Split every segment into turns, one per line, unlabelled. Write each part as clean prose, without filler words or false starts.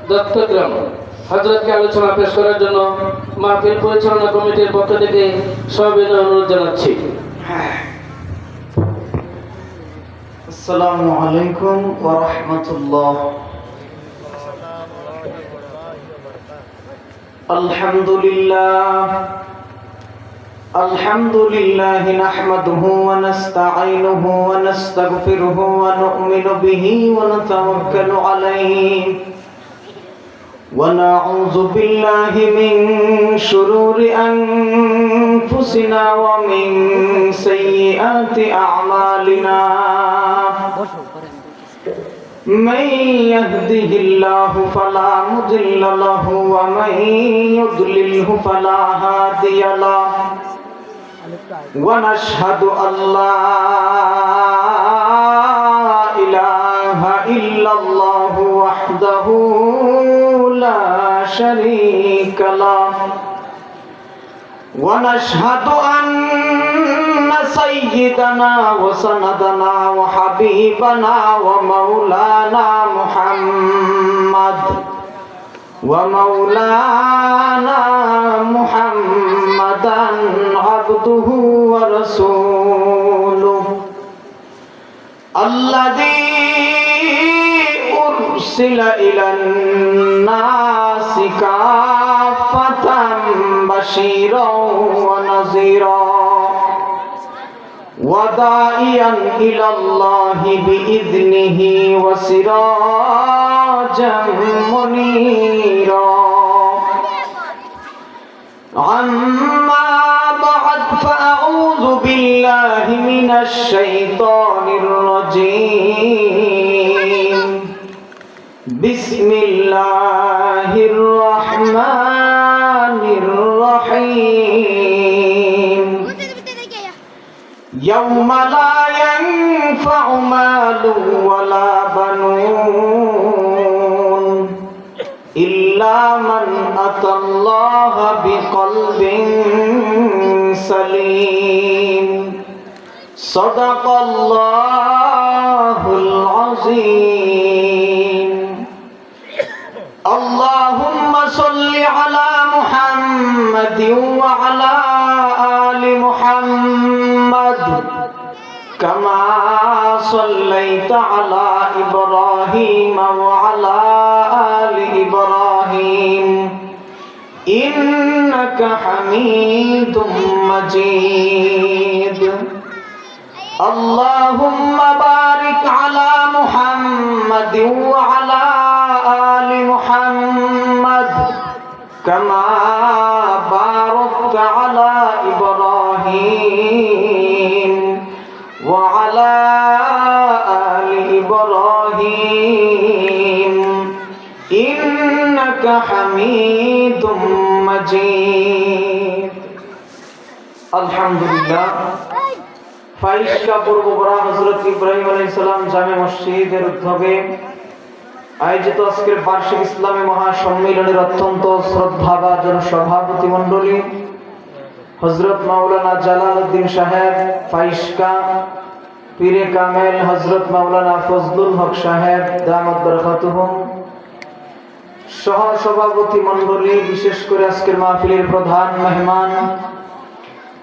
দত্তগ্রাম হযরতকে আলোচনা পেশ করার জন্য মাহফিল পরিচালনা কমিটির পক্ষ থেকে সবিনয় অনুরোধ জানাচ্ছি।
আসসালামু আলাইকুম ওয়া রাহমাতুল্লাহ। আলহামদুলিল্লাহ নাহমাদুহু ওয়া নাস্তাঈনুহু ওয়া নাস্তাগফিরুহু ওয়া নু'মিনু বিহি ওয়া নাতাওয়াক্কালু আলাইহি ওয়া নাউযু বিল্লাহি মিন শুরুরি আনফুসিনা ওয়া মিন সাইয়্যাতি আ'মালিনা। من يهده الله فلا مضل له ومن يضلله فلا هادي له ونشهد أن لا إله إلا الله وحده لا شريك له ونشهد أن سيدنا وسندنا وحبيبنا ومولانا محمدا عبده ورسوله الذي أرسل إلى الناس كافة بشيرا ونذيرا وداعيا إلى الله بإذنه وسراجا منيرا. أما بعد فأعوذ بالله من الشيطان الرجيم. بسم الله الرحمن الرحيم. يوم لا ينفع مال ولا بنون إلا من أتى الله بقلب سليم. صدق الله العظيم. اللهم صل على محمد وعلى آل محمد كما صليت على إبراهيم وعلى آل إبراهيم إنك حميد مجيد. اللهم بارك على محمد وعلى آل محمد كما باركت على إبراهيم وعلى آل إبراهيم إنك حميد مجيد. الحمد لله. ফাইসকা পূর্বপাড়া হযরত ইব্রাহিম আলাইহিস সালাম জামে মসজিদের উদ্যোগে আয়োজিত আজকের বার্ষিক ইসলামী মহাসম্মেলনের অত্যন্ত শ্রদ্ধাভাজন সভাপতি মণ্ডলী হযরত মাওলানা জালালউদ্দিন সাহেব ফাইসকা, পীরে কামেল হযরত মাওলানা ফজলুল হক সাহেব দামাত বরকাতুহুম, সহ সভাপতি মণ্ডলী, বিশেষ করে আজকের মাহফিলের প্রধান মেহমান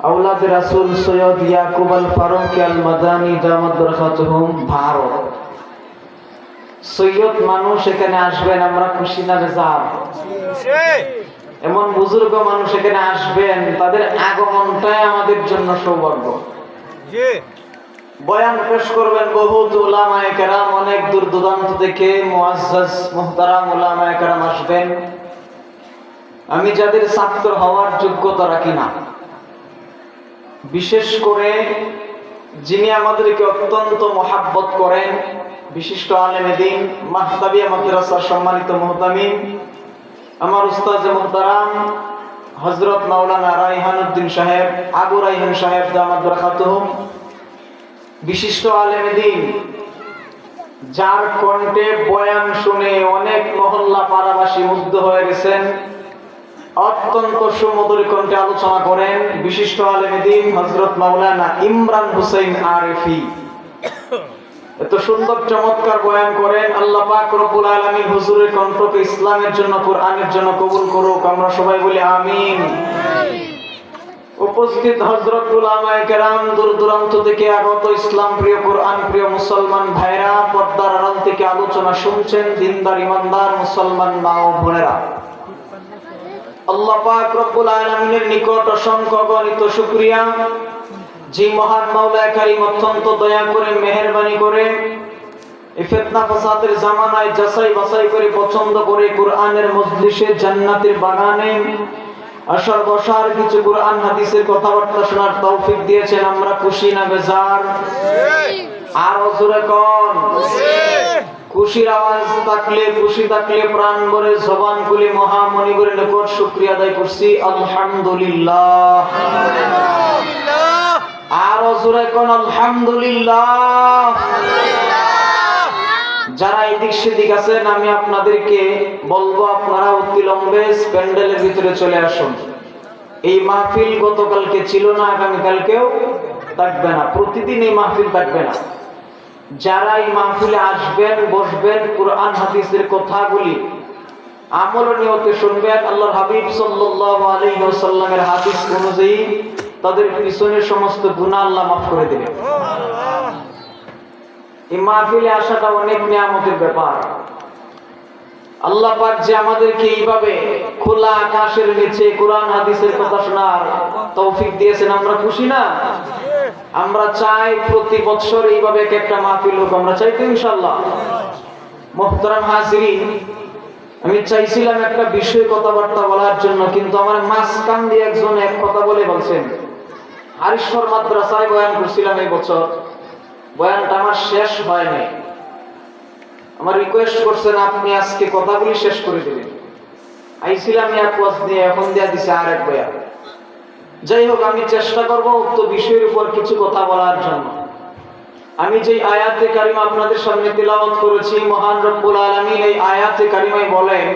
আওলাদে রাসূল সৈয়দ ইয়াকুব আল ফারুক আল মাদানী দামাত বরকাতুহুম ভারত। সৈয়দ মানুষ এখানে আসবেন, আমরা খুশি না বেজার? এমন বুজুর্গ মানুষ এখানে আসবেন, তাদের আগমনটাই আমাদের জন্য সৌভাগ্য। বয়ান পেশ করবেন বহুত উলামায়ে কেরাম, অনেক দূর দূরান্ত থেকে মুআজ্জাজ মুহতারাম উলামায়ে কেরাম আসবেন। আমি যাদের ছাত্র হওয়ার যোগ্যতা রাখি না, বিশেষ করে যিনি আমাদেরকে অত্যন্ত মহাব্বত করেন, বিশিষ্ট আলেমে দ্বীন মাহতাবিয়া মাদ্রাসার সম্মানিত মুহতামিম আমার উস্তাদ মুহতারাম হযরত মাওলানা রায়হানুদ্দিন সাহেব, আবু রায়হান সাহেব দামাত বরকাতুহুম, বিশিষ্ট আলেমে দ্বীন যার কণ্ঠে বয়ান শুনে অনেক মহল্লা পাড়াবাসী মুগ্ধ হয়ে গেছেন, অত্যন্ত সুমধুর কণ্ঠে আলোচনা করেন বিশিষ্ট আলেম দ্বীন হযরত মাওলানা ইমরান হুসাইন আরেফি। এত সুন্দর চমৎকার বয়ান করেন। আল্লাহ পাক রব্বুল আলামিন হুজুরের কণ্ঠকে ইসলামের জন্য, কোরআনের জন্য কবুল করুক। আমরা সবাই বলি আমিন। উপস্থিত হযরত উলামায়ে কেরাম, দূর দূরান্ত থেকে আগত ইসলাম প্রিয়, কোরআন প্রিয় মুসলমান ভাইরা, পর্দার আড়াল থেকে আলোচনা শুনছেন দিনদার ইমানদার মুসলমান মা ও বোনেরা, আল্লাহ পাক রব্বুল আলামিনের নিকট অসংখ্য গণিত শুকরিয়া, যে মহান মাওলা কারীম অত্যন্ত দয়া করে, মেহেরবানি করে এই ফিতনা ফাসাদের জামানায় যাচাই বাছাই করে, পছন্দ করে কোরআনের মজলিসে, জান্নাতের বাগানে আসার বসার, কিছু কোরআন হাদিসের কথাবার্তা শোনার তৌফিক দিয়েছেন। আমরা খুশি না বেজার? আর জোরে কোন খুশির আওয়াজ থাকলে, খুশি থাকলে প্রাণ ভরে জবান খুলে মহামনিবের নিকট শুকরিয়া আদায় করছি আলহামদুলিল্লাহ। আর জোরে কোন আলহামদুলিল্লাহ। যারা এদিক সেদিক আছেন, আমি আপনাদেরকে বলবো, আপনারা অতিলম্বে প্যান্ডেলের ভিতরে চলে আসুন। এই মাহফিল গতকালকে ছিল না, আগামীকালকেও থাকবে না, প্রতিদিন এই মাহফিল থাকবে না। যারা এই মাহফিলে আসবেন, বসবেন, কোরআন হাদিসের কথাগুলি আমল নিয়তে শুনবেন, আল্লাহর হাবিব সাল্লাল্লাহু আলাইহি ওয়াসাল্লামের হাদিস অনুযায়ী তাদের পিছনের সমস্ত গুনাহ আল্লাহ মাফ করে দিবেন। এই মাহফিলে আসাটা অনেক নিয়ামতের ব্যাপার। আল্লাহ পাক যে আমাদেরকে এইভাবে খোলা আকাশের নিচে কোরআন হাদিসের কথা শোনার তৌফিক দিয়েছেন, আমরা খুশি না? আমরা চাই প্রতি বছর এইভাবে একটা মাহফিল হোক, আমরা চাই তো ইনশাআল্লাহ। মুহতারাম হাজিরিন, আমি চাইছিলাম একটা বিষয় কথাবার্তা বলার জন্য, কিন্তু আমার মাঝখান দিয়ে একজন এক কথা বলে বলছেন। হারিশ্বর মাদ্রাসায় বয়ান করছিলাম এই বছর, বয়ানটা আমার শেষ হয় নাই। আমার রিকোয়েস্ট করছেন আপনি আজকে কথাগুলি শেষ করে দিবেন। আইছিলাম এক ওয়াজ দিয়ে, এখন দেয়া দিছে আরেক বয়ান। যাই হোক, আমি চেষ্টা করব উক্ত বিষয়ের উপর কিছু কথা বলার জন্য। আমি যে আয়াতে কারিমা আপনাদের সামনে তেলাওয়াত করেছি, মহান রব্বুল আলামিন এই আয়াতে কারিমায় বলেন,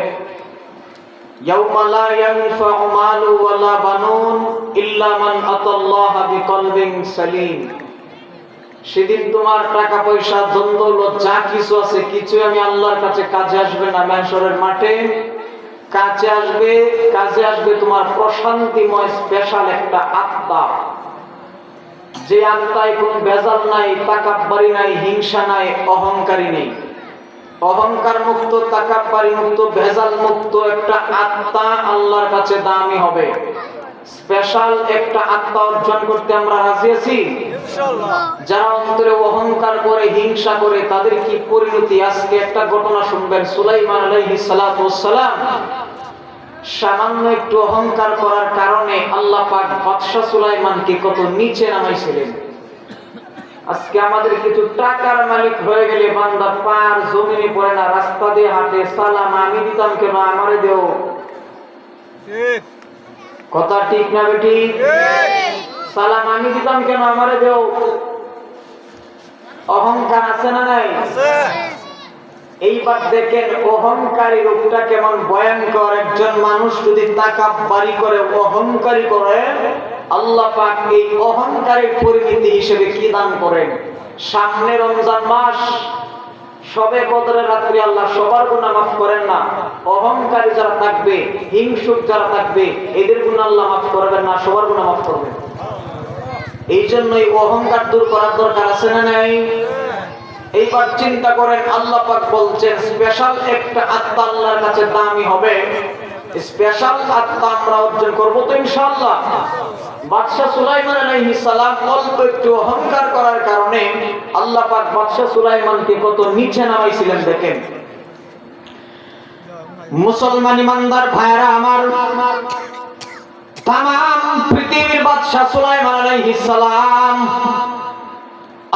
ইয়াউমা লা ইয়ানফাউ মালু ওয়ালা বানুন ইল্লা মান আতাল্লাহা বিকলবিন সালিম। সেদিন তোমার টাকা পয়সা, ধন দৌলত যা কিছু আছে, কিছু আমি আল্লাহর কাছে কাজে আসবে না। মাহশরের মাঠে কাজে আসবে তোমার প্রশান্তিময় স্পেশাল একটা আত্মা, যে আত্মায় কোন ভেজাল নাই, তাকাব্বুরি নাই, হিংসা নাই, অহংকারী নেই। অহংকার মুক্ত, তাকাব্বুরি মুক্ত, ভেজাল মুক্ত একটা আত্মা আল্লাহর কাছে দামি হবে। স্পেশাল একটা আত্মা অর্জন করতে আমরা রাজি আছি ইনশাআল্লাহ। যারা অন্তরে অহংকার করে, হিংসা করে, তাদের কি পরিণতি? আজকে একটা ঘটনা শুনবেন। সুলাইমান আলাইহিস সালাতু ওয়াস সালাম সামান্য একটু অহংকার করার কারণে আল্লাহ পাক বাদশা সুলাইমানকে কত নিচে নামাইছিলেন। আজকে আমাদের কিছু টাকার মালিক হয়ে গেলে বান্দা পার জমিনে পড়ে না, রাস্তা দিয়ে হাঁটে, সালাম আমি দিতাম কেন, আমারে দেও। ঠিক কথা ঠিক না বেটি? সালাম আমি দিতাম কেন, আমারে দেও। অহংকার আছে না নাই? এইবার দেখেন অহংকারী রূপটা কেমন ভয়ঙ্কর। একজন মানুষ যদি তাকাব্বুরি করে, অহংকারী করে, আল্লাহ পাক এই অহংকারের পরিণতি হিসেবে কি দান করেন? সামনে রমজান মাস, সবে কদরের রাত্রি আল্লাহ সবার গুনাহ মাফ করেন না। অহংকারী যারা থাকবে, হিংসুক যারা থাকবে, এদের গুনাহ আল্লাহ মাফ করবেন না, সবার গুনাহ মাফ করবেন। এই জন্যই অহংকার দূর করার দরকার আছে না নাই? এইবার চিন্তা করেন, আল্লাহ পাক বলছেন স্পেশাল একটা আত্মা আল্লাহর কাছে দামি হবে। স্পেশাল আত্মা আমরা অর্জন করব তো ইনশাআল্লাহ। বাদশা সুলাইমান আলাইহিস সালাম অল্প একটু অহংকার করার কারণে আল্লাহ পাক বাদশা সুলাইমানকে কত নিচে নামাইছিলেন দেখেন। মুসলমান ইমানদার ভাইরা আমার, তাম পৃথিবীর বাদশা সুলাইমান আলাইহিস সালাম,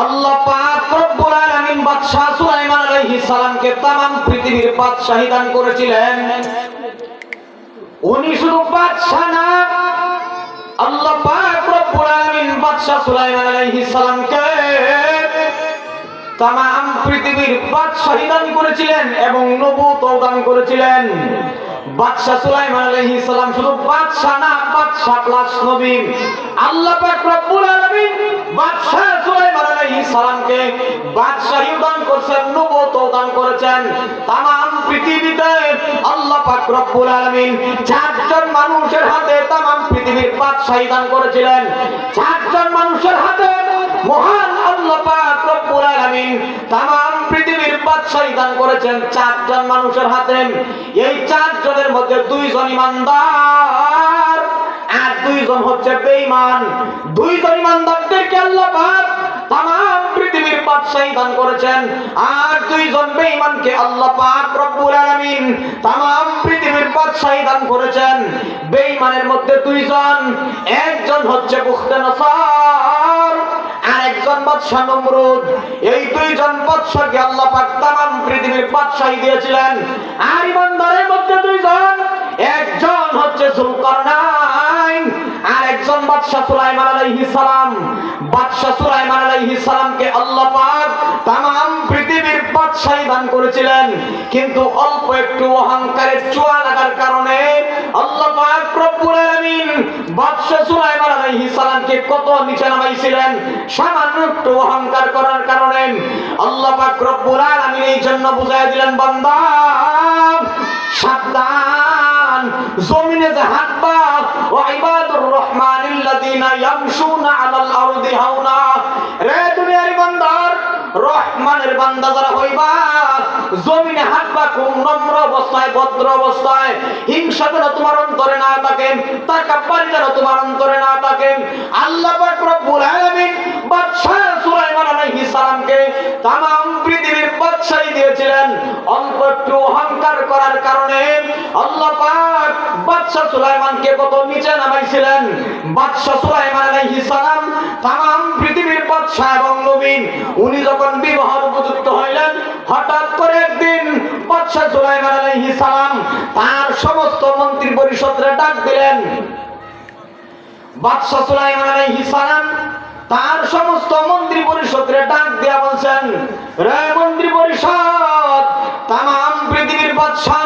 আল্লাহ পাক রব্বুল আলামিন বাদশা সুলাইমান আলাইহিস সালামকে তাম পৃথিবীর বাদশাহী দান করেছিলেন। উনি শুধু বাদশা না, আল্লাহ পাক রব্বুল আলামিন বাদশা সুলাইমান আলাইহিস সালামকে তাম পৃথিবীর বাদশাহী দান করেছিলেন এবং নবুয়ত দান করেছিলেন। বাদশা সুলাইমান আলাইহিস সালাম শুধু বাদশা না, বাদশা প্লাস নবী। আল্লাহ পাক রব্বুল আলামিন বাদশা সুলাইমান আলাইহিস সালামকে বাদশাহী দান করেছেন, নবুয়ত দান করেছেন। तमाम পৃথিবীতে আল্লাহ পাক রব্বুল আলামিন চারজন মানুষের হাতে तमाम পৃথিবীর বাদশাহী দান করেছিলেন। চারজন মানুষের হাতে মহান আল্লাহ পাক রব্বুল আলামিন तमाम পৃথিবীর বাদশাহী দান করেছেন চারজন মানুষের হাতে। এই চারজনের মধ্যে দুইজন ঈমানদার আর দুইজন হচ্ছে বেঈমান। দুইজন ঈমানদারদেরকে আল্লাহ পাক तमाम পৃথিবীর বাদশাহী দান করেছেন, আর দুইজন বেঈমানকে আল্লাহ পাক রব্বুল আলামিন तमाम পৃথিবীর বাদশাহী দান করেছেন। বেঈমানের মধ্যে দুইজন, একজন হচ্ছে বুখতানসার আর একজন বাদশা নমরুদ। এই দুইজন বাদশাকে আল্লাহ পাক तमाम পৃথিবীর বাদশাহী দিয়েছিলেন। আর ঈমানদারের মধ্যে দুইজন, একজন হচ্ছে যুলকারনাইন আর একজন বাদশা সুলাইমান আলাইহিস সালাম। বাদশা সুলাইমান আলাইহিস সালামকে আল্লাহ পাক तमाम পৃথিবীর বাদশাহী দান করেছিলেন, কিন্তু অল্প একটু অহংকারের ছোঁয়া লাগার কারণে আল্লাহ পাক রব্বুল আলামিন বাদশা সুলাইমান আলাইহিস সালামকে কত নিচে নামাইছিলেন সামান্য একটু অহংকার করার কারণে। আল্লাহ পাক রব্বুল আলামিন এই জন্য বুঝায় দিলেন, বান্দা সাবধান, জমিনে যে হাঁটবা ওয়া ইবাদুর রহমানিল্লাযিনা ইয়ামশুনা আলাল আরদি হাওনা। রে দুনিয়ার ইমানদার, রহমানের বান্দা যারা হইবা, জমিনে হাঁটবা খুব নম্র অবস্থায়, ভদ্র অবস্থায়। হিংসা যেন তোমার অন্তরে না থাকে, তাকাব্বুরি যেন তোমার অন্তরে না থাকে। আল্লাহ পাক রব্বুল আলামিন বাদশা সুলাইমান আলাইহিস সালামকে तमाम পৃথিবীর বাদশাহী দিয়েছিলেন। অল্প একটু অহংকার করার কারণে আল্লাহ পাক বাদশা সুলাইমানকে কত নিচে নামাইছিলেন। বাদশা সুলাইমান আলাইহিস সালাম तमाम পৃথিবীর বাদশা এবং নবী। উনি যখন বিবাহের উপযুক্ত হইলেন, হঠাৎ করে একদিন বাদশা সুলাইমান আলাইহিস সালাম তার সমস্ত মন্ত্রী পরিষদরে ডাক দিলেন। বাদশা সুলাইমান আলাইহিস সালাম তার সমস্ত মন্ত্রী পরিষদরে ডাক দিয়া বলছেন, রে মন্ত্রী পরিষদ, तमाम পৃথিবীর বাদশা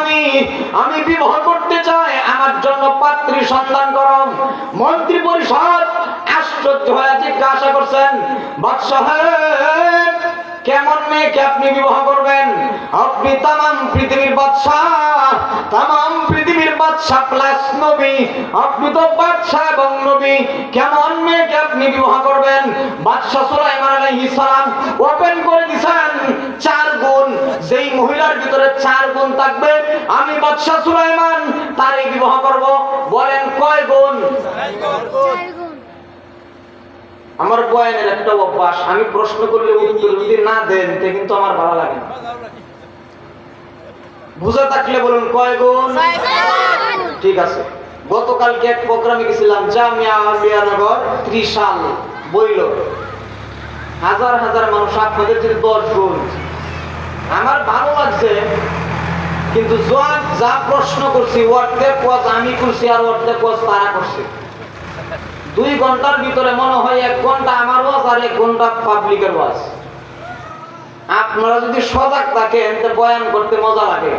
আমি বিবাহ করতে চাই, আমার জন্য পাত্রী সন্ধান করো। মন্ত্রী পরিষদ আশ্চর্য হয়ে জিজ্ঞাসা করছেন, বাদশা কেমন মেয়েকে আপনি বিবাহ করবেন? আপনি तमाम পৃথিবীর বাদশা, तमाम পৃথিবীর বাদশা প্লাস নবী, আপনি তো বাদশা এবং নবী, কেমন মেয়েকে আপনি বিবাহ করবেন? বাদশা সুলাইমান আলাইহিস সালাম ওপেন করে দিয়েছেন 4 গুণ। যেই মহিলার ভিতরে 4 গুণ থাকবে, আমি বাদশা সুলাইমান তারে বিবাহ করব। বলেন কয় গুণ?
4 গুণ।
আমার বয়ানের একটা অভ্যাস, আমি প্রশ্ন করলে উত্তর যদি না দেন তে কিন্তু আমার ভালো লাগে না। বুঝে থাকলে বলুন কয় গুণ? ঠিক আছে। গতকালকে এক প্রোগ্রামে গেছিলাম, জামিয়া আলিয়ানগর, ত্রিশাল বইল, হাজার হাজার মানুষ, আপনাদের যদি 10 গুণ। আমার ভালো লাগছে, কিন্তু যা প্রশ্ন করছি অর্ধেক ওয়াজ আমি করছি আর অর্ধেক ওয়াজ তারা করছে। 2 ঘন্টার ভিতরে মনে হয় 1 ঘন্টা আমার ওয়াজ আর 1 ঘন্টা পাবলিকের ওয়াজ। আপনারা যদি সজাগ থাকেন তো বয়ান করতে মজা লাগে।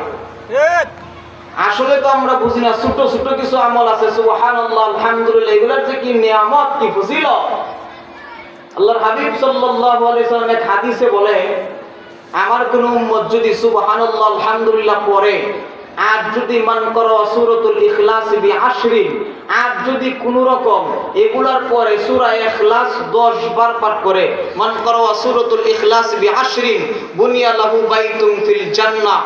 আসলে তো আমরা বুঝি না, ছোট ছোট কিছু আমল আছে, সুবহানাল্লাহ, আলহামদুলিল্লাহ, এগুলোর যে কি নিয়ামত, কি ফজিলত। আল্লাহর হাবিব সাল্লাল্লাহু আলাইহি ওয়াসাল্লাম এক হাদিসে বলে, আমার কোন উম্মত যদি সুবহানাল্লাহ আলহামদুলিল্লাহ পড়ে, আর যদি মান করো সূরাতুল ইখলাস বি10, আর যদি কোন রকম এগুলার পরে সূরা ইখলাস 10 বার পাঠ করে, মান করো সূরাতুল ইখলাস বি10 বুনিয়া লাহু বাইতুন ফিল জান্নাহ,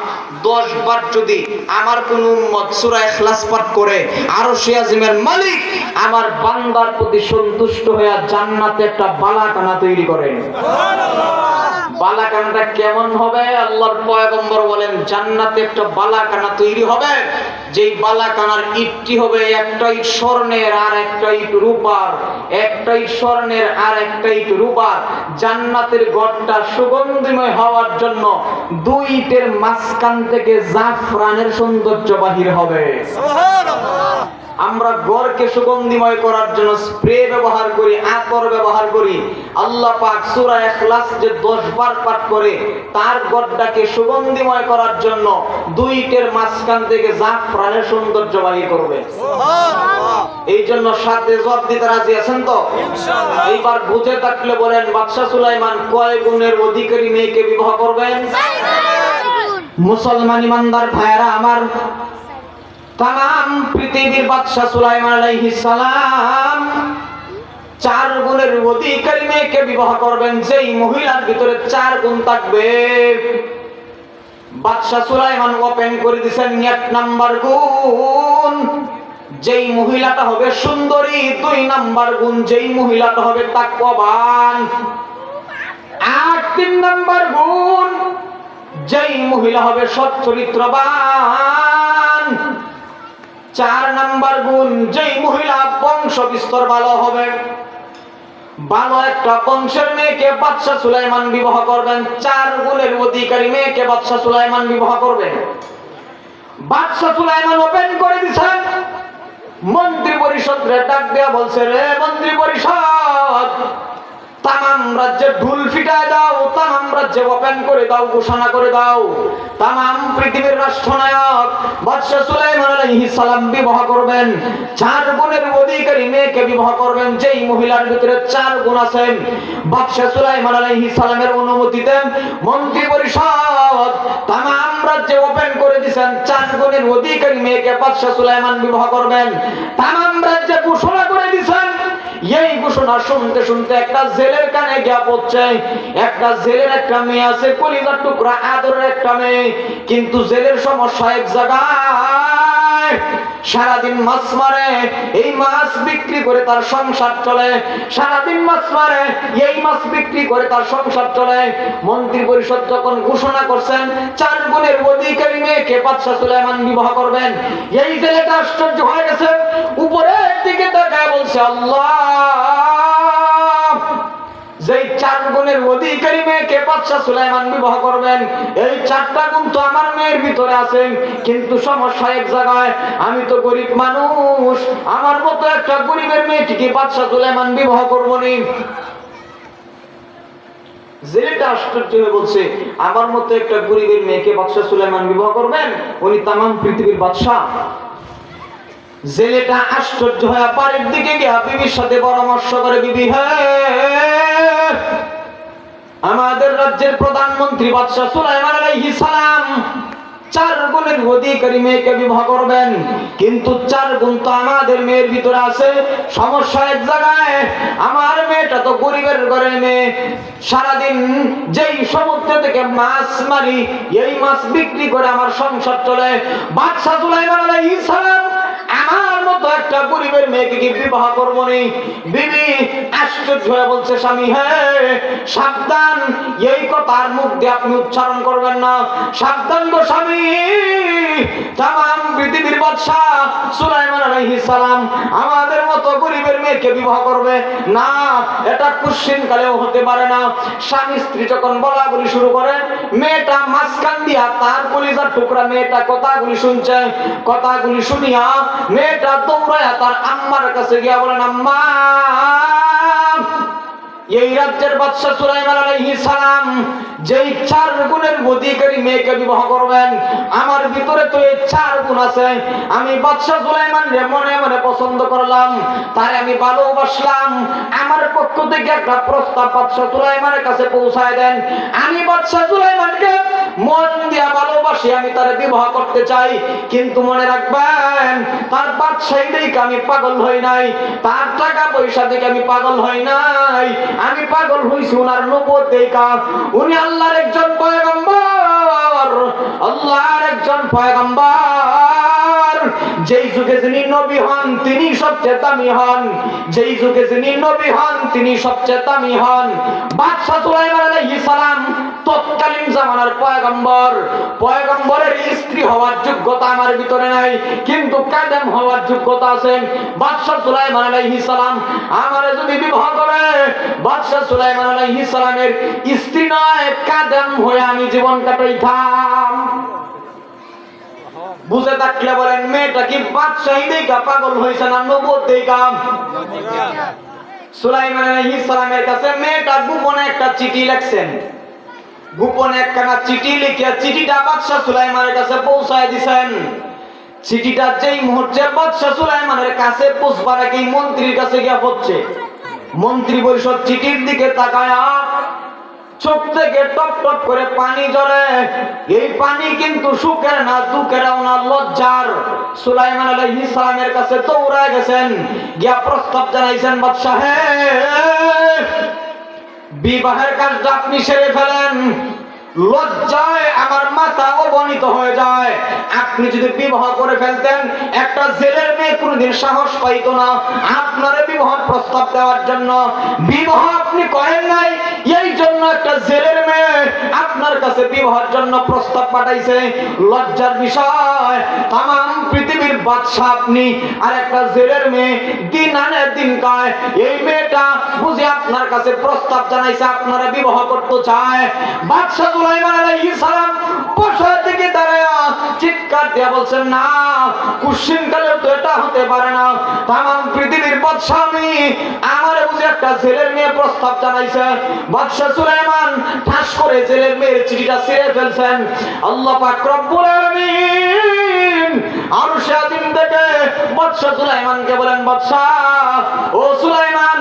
10 বার যদি আমার কোন উম্মত সূরা ইখলাস পাঠ করে, আরশে আজিমের মালিক আমার বান্দার প্রতি সন্তুষ্ট হয়ে জান্নাতে একটা বালাখানা তৈরি করেন। সুবহানাল্লাহ। বালাখানাটা কেমন হবে? আল্লাহর পয়গম্বর বলেন, জান্নাতে একটা বালাখানা তৈরি হবে, যেই বালাখানার ইটটি হবে একটা ইট স্বর্ণের আর একটা ইট রূপার, একটা ইট স্বর্ণের আর একটা ইট রূপার। জান্নাতের ঘরটা সুগন্ধিময় হওয়ার জন্য 2 ইটের মাঝখান থেকে জাফরানের সৌন্দর্য বাহির হবে। সুবহানাল্লাহ। আমরা ঘরকে সুগন্ধিময় করার জন্য স্প্রে ব্যবহার করি, আতর ব্যবহার করি। আল্লাহ পাক সূরা ইখলাস যে 10 বার পাঠ করে তার ঘরটাকে সুগন্ধিময় করার জন্য দুইটের মাঝখান থেকে জাফরানের সৌন্দর্য বাড়িয়ে করবে। এই জন্য সাথে জবাব দিতে রাজি আছেন তো? এইবার বুঝে থাকলে বলেন, বাদশা সুলাইমান কয় গুণের অধিকারী মেয়েকে বিবাহ করবেন? মুসলমান ইমানদার ভাইরা আমার, তাম পৃথিবীর বাদশা সুলাইমান আলাইহিস সালাম 4 গুণের অধিকারী মেয়েকে বিবাহ করবেন। যেই মহিলার ভিতরে 4 গুণ থাকবে, বাদশা সুলাইমান ওপেন করে দিয়েছেন 1 নাম্বার গুণ, যেই মহিলাটা হবে সুন্দরী। 2 নাম্বার গুণ, যেই মহিলাটা হবে তাকওয়াবান। 3 নাম্বার গুণ, যেই মহিলা হবে সৎ চরিত্রবান। 4 নাম্বার গুণ, যেই মহিলা বংশ বিস্তার ভালো হবে। ভালো একটা বংশের মেয়েকে বাদশা সুলাইমান বিবাহ করবেন। 4 গুণের অধিকারী মেয়েকে বাদশা সুলাইমান বিবাহ করবেন। বাদশা সুলাইমান ওপেন করে দিয়েছেন। মন্ত্রী পরিষদ রে ডাক দেয়া বলছে, রে মন্ত্রী পরিষদ, তামাম রাজ্যে ঢুল ফিটায় দাও, তামাম রাজ্যে ওপেন করে দাও, ঘোষণা করে দাও, তামাম পৃথিবীর রাষ্ট্রনায়ক বাদশা সুলাইমান আলাইহিস সালাম বিবাহ করবেন। 4 গুণের অধিকারী মেয়েকে বিবাহ করবেন। যেই মহিলার ভিতরে 4 গুণ আছে, বাদশা সুলাইমান আলাইহিস সালামের অনুমতিতে মন্ত্রী পরিষদ তামাম রাজ্যে ওপেন করে দিয়েছেন 4 গুণের অধিকারী মেয়েকে বাদশা সুলাইমান বিবাহ করবেন। তামাম রাজ্যে ঘোষণা করে দিয়েছেন। এই ঘোষণা শুনতে শুনতে একটা জেলের কানে গিয়া পড়ছে। একটা জেলের একটা মেয়ে আছে, কলিজার টুকরা আদরের একটা মেয়ে, কিন্তু জেলের সমস্যা এক জায়গায়, সারাদিন মাছ মারে, এই মাছ বিক্রি করে তার সংসার চলে। সারাদিন মাছ মারে, এই মাছ বিক্রি করে তার সংসার চলে। মন্ত্রী পরিষদ যখন ঘোষণা করছেন 4 গুণের অধিকারী মেয়েকে বাদশা সুলাইমান বিবাহ করবেন, এই জেলেটা আশ্চর্য হয়ে গেছে। উপরের দিকে তাকায় বলছে, আল্লাহ, যেই 4 গুণের অধিকারী মেয়েকে বাদশা সুলাইমান বিবাহ করবেন, এই 4টা গুণ তো আমার মেয়ের ভিতরে আছে, কিন্তু সমস্যা এক জায়গায়, আমি তো গরিব মানুষ, আমার মতো একটা গরিবের মেয়েটিকে বাদশা সুলাইমান বিবাহ করবো নি। জেলেটা আশ্চর্য হয়ে বলছে, আমার মতো একটা গরিবের মেয়েকে বাদশা সুলাইমান বিবাহ করবেন? উনি তামাম পৃথিবীর বাদশা। জেলেটা আশ্চর্য হয়ে বাড়ির দিকে গিয়ে বিবির সাথে পরামর্শ করে, বিবি, হ্যাঁ, আমাদের রাজ্যের প্রধানমন্ত্রী বাদশা সুলাইমান আলাইহিস সালাম 4 গুণের অধিকারী মেয়েকে বিবাহ করবেন, কিন্তু 4 গুণ তো আমাদের মেয়ের ভিতরে আছে। সমস্যা এক জায়গায়, আমার মেয়েটা তো গরিবের ঘরের মেয়ে, সারাদিন যেই সমুদ্র থেকে মাছ মারি, এই মাছ বিক্রি করে আমার সংসার চলে। বাদশা সুলাইমান আলাইহিস সালাম আমার মতো একটা গরিবের মেয়েকে কি বিবাহ করবো নি? বিবি আশ্চর্য হয়ে বলছে, স্বামী, হ্যাঁ, সাবধান, এই কথার মুখ দিয়ে আপনি উচ্চারণ করবেন না, সাবধান গো স্বামী। তামাম পৃথিবীর বাদশা সুলাইমান আলাইহিস সালাম আমাদের মতো গরিবের মেয়েকে বিবাহ করবে না, এটা কুশ্চিন কালেও হতে পারে না। স্বামী স্ত্রী যখন বলাবলি শুরু করে, মেয়েটা মাঝখান দিয়া তার কলিজার টুকরা মেয়েটা কথাগুলি শুনছে। কথাগুলি শুনিয়া মেয়েটা দৌড়ায়া তার আম্মার কাছে গিয়া বলেন, আম্মা, এই রাজ্যের বাদশা সুলাইমান আলাইহিস সালাম যেই 4 গুণের অধিকারী মেয়েকে বিবাহ করবেন, আমার ভিতরে তো এই 4 গুণ আছে। আমি বাদশা সুলাইমান রে মনে মনে পছন্দ করলাম, তারে আমি ভালোবাসলাম। আমার পক্ষ থেকে একটা প্রস্তাব বাদশা সুলাইমানের কাছে পৌঁছায় দেন। আমি বাদশা সুলাইমানকে মন দিয়া ভালোবাসি, আমি তারে বিবাহ করতে চাই, কিন্তু মনে রাখবেন, তার বাদশাহী দেখে আমি পাগল হই নাই, তার টাকা পয়সা দেখে আমি পাগল হই নাই, আমি পাগল হইছি ওনার নবুয়ত দেখা। উনি আল্লাহর একজন পয়গম্বর, আল্লাহর একজন পয়গম্বর। যেই যুগে যিনি নবী হন তিনি সবচেয়ে দামি হন, যেই যুগে যিনি নবী হন তিনি সবচেয়ে দামি হন। বাদশা সুলাইমান আলাইহিস সালাম তৎকালীন জামানার পয়গম্বর। পয়গম্বরের স্ত্রী হওয়ার যোগ্যতা আমার ভিতরে নাই, কিন্তু কাদেম হওয়ার যোগ্যতা আছে। বাদশা সুলাইমান আলাইহিস সালাম আমারে যদি বিবাহ করে, বাদশা সুলাইমান আলাইহিস সালামের স্ত্রী নয়, কাদেম হয়ে আমি জীবন কাটাইতাম। বুঝে থাকলে বলেন মেয়েটা কি বাদশাহী দেখা পাগল হয়েছে না নবুয়ত দেখা? সুলাইমান আলাইহিস সালামের কাছে মেয়েটা গোপনে একটা চিঠি লিখছেন, গোপনে একখানা চিঠি লিখে চিঠিটা বাদশা সুলাইমানের কাছে পৌঁছায় দিয়েছেন। চিঠিটা যেই মুহূর্তে বাদশা সুলাইমানের কাছে পৌঁছবার আগেই মন্ত্রীর কাছে গিয়ে পড়ছে। মন্ত্রী পরিষদ চিঠির দিকে তাকায়, চোখ থেকে টপ টপ করে পানি ঝরে। এই পানি কিন্তু সুখের না, দুঃখেরও না, লজ্জার। সুলাইমান আলাইহিস সালামের কাছে দৌড়ায় গেছেন, গিয়া প্রস্তাব জানাইছেন, বাদশা হে, বিবাহের কাজটা আপনি সেরে ফেলেন। লজ্জায় আমার মাথা অবনীত হয়ে যায়। আপনি যদি বিবাহ করে ফেলতেন, একটা জেলের মেয়ে কোনোদিন সাহস পাইতো না আপনার বিবাহ প্রস্তাব দেওয়ার জন্য। বিবাহ আপনি করেন নাই, এই জন্য একটা জেলের মেয়ে আপনার কাছে বিবাহের জন্য প্রস্তাব পাঠাইছে। লজ্জার বিষয়, তাম পৃথিবীর বাদশা আপনি, আর একটা জেলের মেয়ে দিন আনে দিন খায়। এই মেয়েটা বুঝে আপনার কাছে প্রস্তাব জানাইছে, আপনারা বিবাহ করতে চায়। বাদশা সুলাইমান আলাইহিস সালাম বসা থেকে দাঁড়ায় চিৎকার দিয়ে বলছেন, না, কুশ্চিন কালে তো এটা হতে পারে না। তাম পৃথিবীর বাদশা আমি, আমার বুঝে একটা জেলের মেয়ে প্রস্তাব জানাইছে। বাদশা সুলাইমান ঠাস করে জেলের মেয়ের চিঠিটা ছিঁড়ে ফেলছেন। আল্লাহ পাক রব্বুল আলামিন আরশে আযীম থেকে বাদশা সুলাইমানকে বলেন, বাদশা ও সুলাইমান,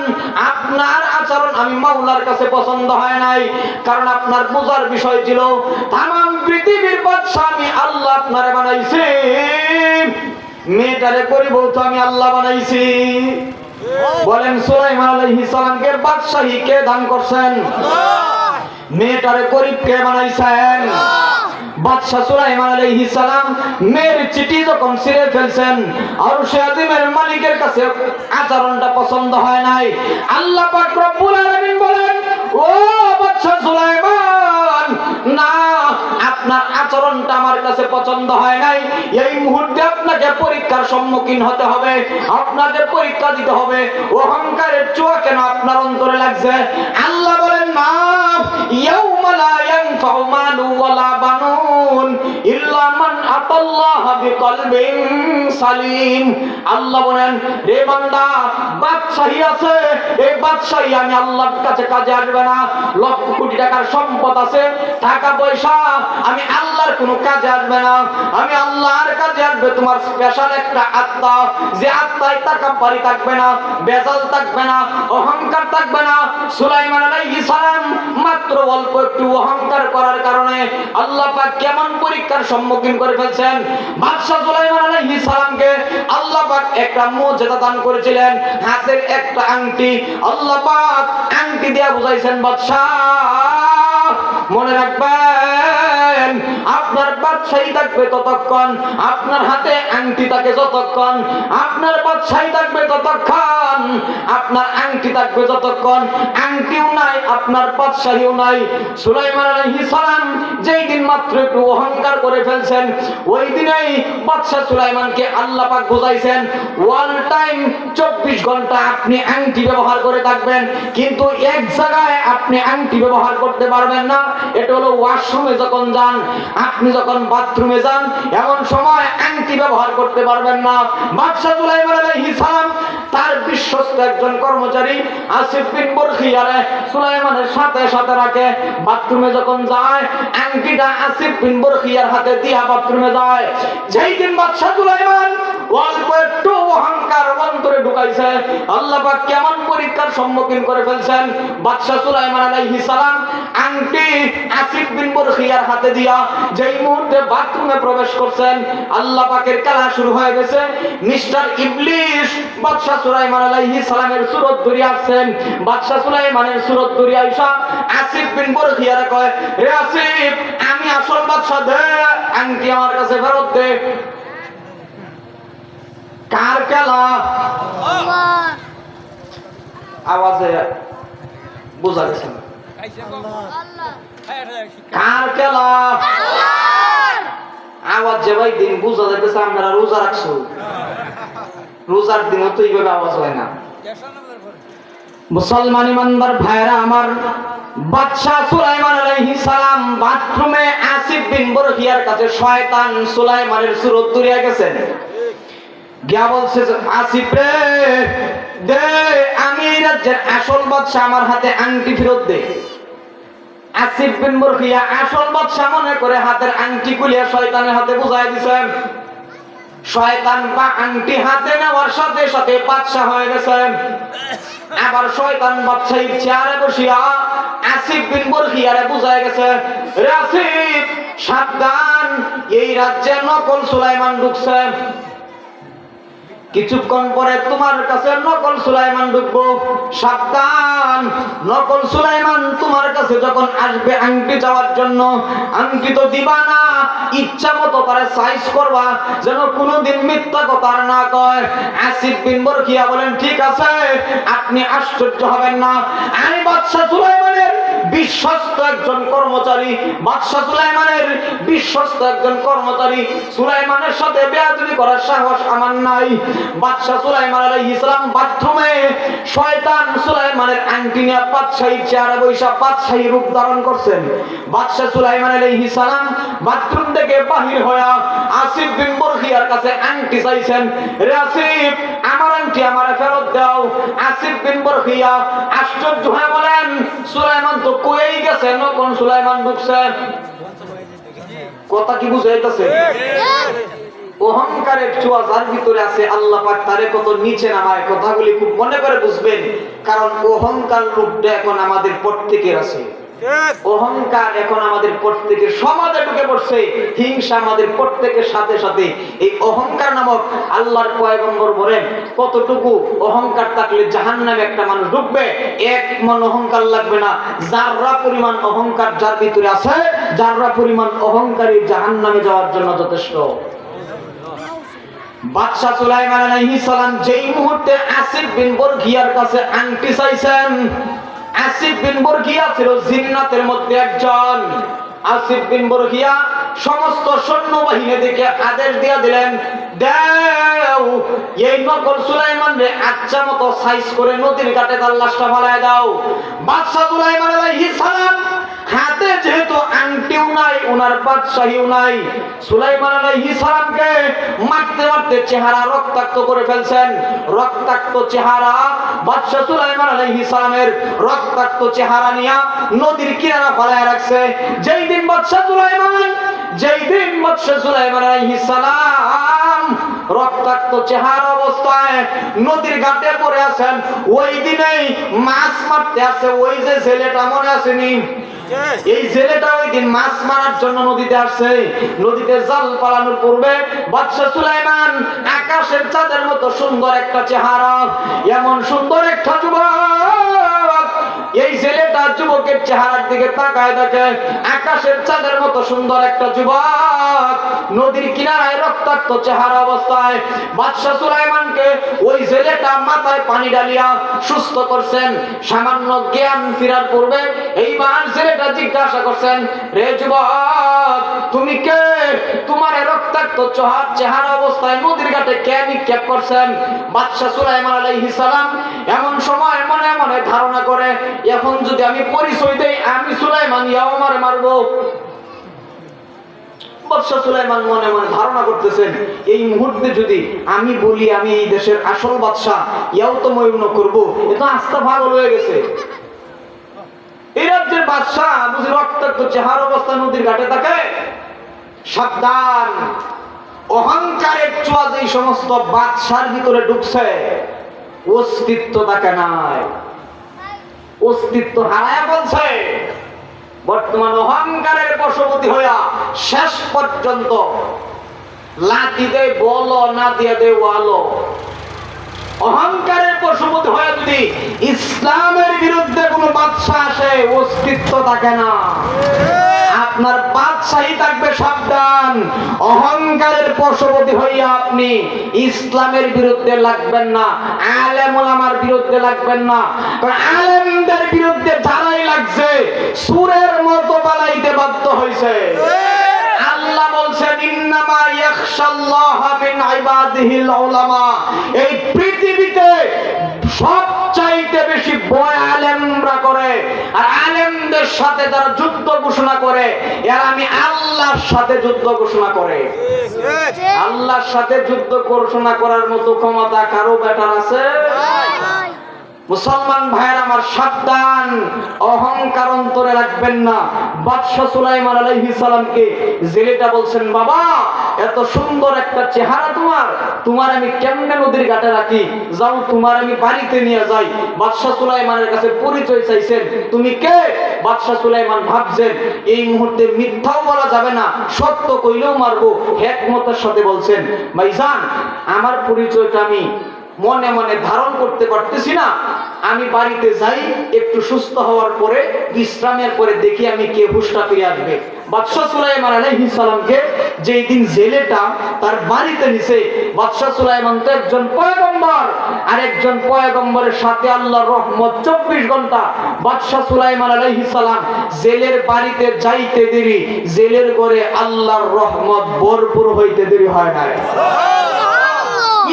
আপনার আচরণ আমি মাওলার কাছে পছন্দ হয় নাই। কারণ আপনার বোঝার বিষয় ছিল তাম পৃথিবীর বাদশা আমি আল্লাহ আপনারে বানাইছি, মেয়েটারে পরিবর্ত তো আমি আল্লাহ বানাইছি। বলেন সুলাইমান আলাইহিস সালামকে বাদশাহী কে দান করছেন? মেয়েটারে গরিব কে বানাইছেন? বাদশা সুলাইমান আলাইহিস সালাম মেয়ের চিঠি যখন ছিঁড়ে ফেলছেন, আরশে আযীমের মালিকের কাছে আচরণটা পছন্দ হয় নাই। আল্লাহ পাক রব্বুল আলামিন বলেন, ও বাদশা সুলাইমান, না, আপনার আচরণটা আমার কাছে পছন্দ হয় নাই। এই মুহূর্তে আপনাকে পরীক্ষার সম্মুখীন হতে হবে, আপনাকে পরীক্ষা দিতে হবে। অহংকারের ছোঁয়া কেন আপনার অন্তরে লাগছে? আল্লাহ বলেন, না, ইয়াউমা লা ইয়ানফাউ মালু ওয়ালা বানুন ইল্লা মান আতাল্লাহা বিকলবিন সালিম। আল্লাহ বলেন, রে বান্দা, বাদশাহী আছে, এই বাদশাহী আমি আল্লাহর কাছে কাজে আসবে না। লক্ষ কোটি টাকার সম্পদ আছে, টাকা পয়সা, আমি আল্লাহর কোনো কাজে আসবে না। আমি আল্লাহর কাজে আসবে তোমার স্পেশাল একটা আত্মা, যে আত্মায় তাকাব্বুরি থাকবে না, বেজাল থাকবে না, অহংকার থাকবে না। সুলাইমান আলাইহিস সালাম মাত্র অল্প একটু অহংকার করার কারণে আল্লাহ পাক কেমন পরীক্ষার সম্মুখীন করে ফেলছেন। বাদশা সুলাইমান আলাইহিস সালামকে আল্লাহ পাক একটা মুজিজা দান করেছিলেন, হাতের একটা আংটি। আল্লাহ পাক আংটি দিয়ে বুঝাইছেন, বাদশা মনে রাখবেন, আপনার বাদশাহী থাকবে ততক্ষণ, আপনার হাতে আংটি থাকে যতক্ষণ, আপনার বাদশাহী থাকবে ততক্ষণ, আপনার আংটি থাকবে যতক্ষণ। আংটিও নাই, আপনার বাদশাহীও নাই। সুলাইমান আলাইহিস সালাম যেই দিন মাত্র একটু অহংকার করে ফেলছেন, ওই দিনেই বাদশা সুলাইমানকে আল্লাহ পাক বুঝাইছেন, ওয়ান টাইম 24 ঘন্টা আপনি আংটি ব্যবহার করে থাকবেন, কিন্তু এক জায়গায় আপনি আংটি ব্যবহার করতে পারবেন না। এটা হলো ওয়াশরুমে যখন যান, আপনি যখন বাথরুমে যান, এমন সময় আংটি ব্যবহার করতে পারবেন না। বাদশা সুলাইমান আলাইহিস সালাম তার বিশ্বস্ত একজন কর্মচারী আসিফ বিন বরখিয়ারে সুলাইমানের সাথে সাথে রাখে। বাথরুমে যখন যায়, আংটিটা আসিফ বিন বরখিয়ার হাতে দিয়া বাথরুমে যায়। যেই দিন বাদশা সুলাইমান অল্প একটু অহংকার অন্তরে ঢুকাইছে, আল্লাহ পাক কেমন পরীক্ষার সম্মুখীন করে ফেলছেন। বাদশা সুলাইমান আলাইহিস সালাম আংটি আসিফ বিন বরখিয়ার হাতে দিয়া যেই মুহূর্তে বাথরুমে প্রবেশ করছেন, আল্লাহ পাকের খেলা শুরু হয়ে গেছে। মিস্টার ইবলিস বাদশা সুলাইমান আলাইহিস সালামের সুরত ধরে আসছেন। বাদশা সুলাইমানের সুরত ধরে আইসা আসিফ বিন বরখিয়ারে কয়, রে আসিফ, আমি আসল বাদশা, দে আংটি আমার কাছে ফেরত দে। কার খেলা? আওয়াজে বোঝা গেছে না। কার খেলা? আওয়াজ যে ভাই দিন বোঝা যাইতেছে আমরা রোজা রাখছো, রোজার দিনও তো এইভাবে আওয়াজ হয় না। মুসলমান ইমানদার ভাইরা আমার, বাদশাহ সুলাইমান আলাইহিস সালাম বাথরুমে আসিফ বিন বরখিয়ার কাছে শয়তান সুলাইমানের সুরত দূরে গেছেন, গিয়া বলছে আসিফ রে দে, আমি এই রাজ্যের আসল বাদশাহ, আমার হাতে আংটি ফেরত দে। আসিফ বিন বরখিয়া আসল বাদশাহ মনে করে হাতের আংটি খুলিয়া শয়তানের হাতে বুঝাই দিছেন। শয়তান বা আংটি হাতে নেওয়ার সাথে সাথে বাদশাহ হয়ে গেছেন। আবার শয়তান বাদশাহীর চেয়ারে বসিয়া আসিফ বিন বরখিয়ারে বুঝাই গেছে, রে আসিফ সাবধান, এই রাজ্যে নকল সুলাইমান ঢুকছে, কিছুক্ষণ পরে তোমার কাছে নকল সুলাইমান ঢুকবো, সাবধান। নকল সুলাইমান তোমার কাছে যখন আসবে আংটি চাওয়ার জন্য, আংটি তো দিবা না, ইচ্ছা মতো করে সাইজ করবা, যেন কোনোদিন মিথ্যা কথা না কয়। আসিফ বিন বরখিয়া বলেন, ঠিক আছে, আপনি আশ্চর্য হবেন না, আমি বাদশাহ সুলাইমানের বিশ্বস্ত একজন কর্মচারী, বাদশাহ সুলাইমানের বিশ্বস্ত একজন কর্মচারী, সুলাইমানের সাথে বেয়াদবি করার সাহস আমার নাই। বাদশাহ সুলাইমান আলাইহিস সালাম বাথরুমে শয়তান সুলাইমানের আংটি নিয়ে বাদশাহীর চেয়ারে বসে বাদশাহী রূপ ধারণ করছেন। বাদশাহ সুলাইমান আলাইহিস সালাম বাথরুম থেকে বাহির হয়ে আসিফ বিন বরখিয়ার কাছে আংটি চাইছেন, রে আসিফ আমার আংটি আমারে ফেরত দাও। আসিফ বিন বরখিয়া আশ্চর্য হয়ে বলেন, সুলাইমান তো কই গেছে, নকল সুলাইমান ঢুকছে। কথা কি বুঝাইতেছে? অহংকারের ছোঁয়া যার ভিতরে আছে, আল্লাহ পাক তারে কত নিচে নামায়। কথাগুলি খুব মনে করে বুঝবেন, কারণ অহংকার রূপটা এখন আমাদের প্রত্যেকের আছে। অহংকার এখন আমাদের প্রত্যেকের সমাজে ঢুকে পড়ছে, হিংসা আমাদের প্রত্যেকের সাথে সাথে। এই অহংকার নামক আল্লাহর পয়গম্বর বলেন, কতটুকু অহংকার থাকলে জাহান্নামে একটা মানুষ ঢুকবে? এক মন অহংকার লাগবে না, যাররা পরিমাণ অহংকার যার ভিতরে আছে, যাররা পরিমাণ অহংকারী জাহান্নামে যাওয়ার জন্য যথেষ্ট। বাদশাহ সুলাইমান আলাইহিস সালাম যেই মুহূর্তে আসিফ বিন বরখিয়ার কাছে আংটি চাইছেন, আসিফ বিন বরখিয়া ছিল জিন্নাতের মধ্যে একজন। আসিফ বিন বরখিয়া সমস্ত সৈন্যবাহিনী দিকে আদেশ দিয়া দিলেন, দাও এই নকল সুলাইমান রে আচ্ছা মতো সাইজ করে নদীর ঘাটে তার লাশটা ফালায় দাও। বাদশাহ সুলাইমান আলাইহিস সালাম হাতে যেহেতু আংটিও নাই, ওনার বাদশাহীও নাই, সুলাইমান আলাইহিস সালামকে মারতে মারতে চেহারা রক্তাক্ত করে ফেলছেন। রক্তাক্ত চেহারা বাদশাহ সুলাইমান আলাইহিস সালামের রক্তাক্ত চেহারা নিয়ে নদীর কিনারা ফেলায় রাখছে। যেই দিন বাদশাহ সুলাইমান আলাইহিস সালাম রক্তাক্ত চেহারা অবস্থায় নদীর ঘাটে পড়ে আছেন, ওই দিনেই মাছ মারতে আসে ওই যে ছেলেটা, মনে আসেনি? এই ছেলেটা ওই দিন মাছ মারার জন্য নদীতে আসছে। নদীতে জাল পালানোর পূর্বে বাদশাহ সুলাইমান আকাশের চাঁদের মতো সুন্দর একটা চেহারা, এমন সুন্দর একটা যুবক, এই ছেলেটা যুবকের চেহারার দিকে তাকায় দেখে আকাশের চাঁদের মতো সুন্দর একটা যুবক নদীর কিনারায় রক্তাক্ত চেহারা অবস্থায়। বাদশাহ সুলাইমানকে ওই ছেলেটা মাথায় পানি ঢালিয়া সুস্থ করছেন। সামান্য জ্ঞান ফেরার পূর্বে এইবার ছেলেটা জিজ্ঞাসা করছেন, রে যুবক তুমি কে? তোমার রক্তাক্ত চেহারা অবস্থায় নদীর ঘাটে কে নিক্ষেপ করছেন? বাদশাহ সুলাইমান আলাইহিস সালাম এমন সময় মনে মনে ধারণা করে, এখন যদি আমি পরিচয় দেই আমি সুলাইমান, ইয়াও আমারে মারবো। বাদশাহ সুলাইমান মনে মনে ধারণা করতেছেন, এই মুহূর্তে যদি আমি বলি আমি এই দেশের আসল বাদশাহ, ইয়াও তো ময়ূন করবো, এ তো আস্থা পাগল হয়ে গেছে। এই রাজ্যের বাদশাহ বুঝি রক্তাক্ত চেহারা অবস্থা নদীর ঘাটে থাকে? সাবধান, অহংকারের ছোঁয়া যেই সমস্ত বাদশার ভিতরে ঢুকছে, অস্তিত্ব তাকে নাই, অস্তিত্ব হারায় বলছে। বর্তমান অহংকারের বশবর্তী হইয়া শেষ পর্যন্ত লাঠি দে বলো, না দিয়ে দে ওয়ালো। অহংকারের বশবর্তী হয়ে যদি ইসলামের বিরুদ্ধে কোনো বাদশা আসে, অস্তিত্ব থাকে না, আপনার বাদশাহী থাকবে। সাবধান, অহংকারের বশবর্তী হইয়া আপনি ইসলামের বিরুদ্ধে লাগবেন না, আলেম ওলামার বিরুদ্ধে লাগবেন না। কারণ আলেমদের বিরুদ্ধে যারাই লাগছে সূরের মতো বানাইতে বাধ্য হইছে। আল্লাহ বলছেন, ইন্নামা ইয়াখশাল্লাহা মিন ইবাদিহিল উলামা। এই পৃথিবীতে সবচাইতে বেশি ভয় আলেমরা করে। আর আলেমদের সাথে যারা যুদ্ধ ঘোষণা করে এরা আমি আল্লাহর সাথে যুদ্ধ ঘোষণা করে। আল্লাহর সাথে যুদ্ধ ঘোষণা করার মতো ক্ষমতা কারো বেটার আছে? মুসলমান ভাইয়ের আমার, সাবধান, অহংকার অন্তরে রাখবেন না। বাদশাহ সুলাইমান আলাইহিস সালামকে জেলেটা বলছেন, বাবা এত সুন্দর একটা চেহারা তোমার আমি কেমনে নদীর ঘাটে রাখি, যাও তোমার আমি বাড়িতে নিয়ে যাই। বাদশাহ সুলাইমানের কাছে পরিচয় চাইছেন, তুমি কে? বাদশাহ সুলাইমান ভাবছেন এই মুহূর্তে মিথ্যাও বলা যাবে না, সত্য কইলেও মারবো। হিকমতের সাথে বলছেন, ভাইজান আমার পরিচয়টা আমি মনে মনে ধারণ করতে পারতেছি না, আমি বাড়িতে যাই, একটু সুস্থ হওয়ার পরে বিশ্রামের পরে দেখি আমি কে হুঁশটা ফিরে আসবে। বাদশাহ সুলাইমান আলাইহিস সালামকে যেই দিন জেলেটা তার বাড়িতে নিছে, বাদশাহ সুলাইমান তো একজন পয়গম্বর, আর একজন পয়গম্বরের সাথে আল্লাহর রহমত 24 ঘন্টা। বাদশাহ সুলাইমান আলাইহিস সালাম জেলের বাড়িতে যাইতে দেরি, জেলের ঘরে আল্লাহর রহমত ভরপুর হইতে দেরি হয় না।